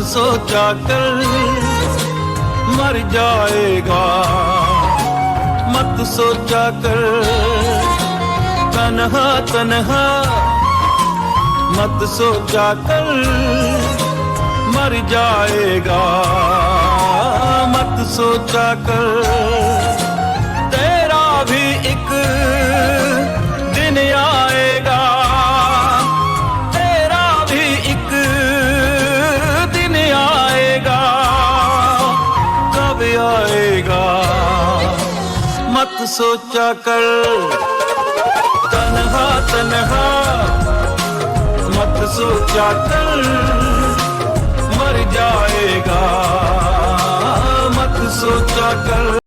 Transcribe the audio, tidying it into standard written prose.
सोचा कर मर जाएगा, मत सोचा कर तन्हा तन्हा, मत सोचा कर मर जाएगा, मत सोचा कर तेरा भी एक दिन आएगा, तेरा भी एक दिन आएगा, कब आएगा मत सोचा कर तन्हा तन्हा, मत सोचा कर मर जाएगा, मत सोचा कर।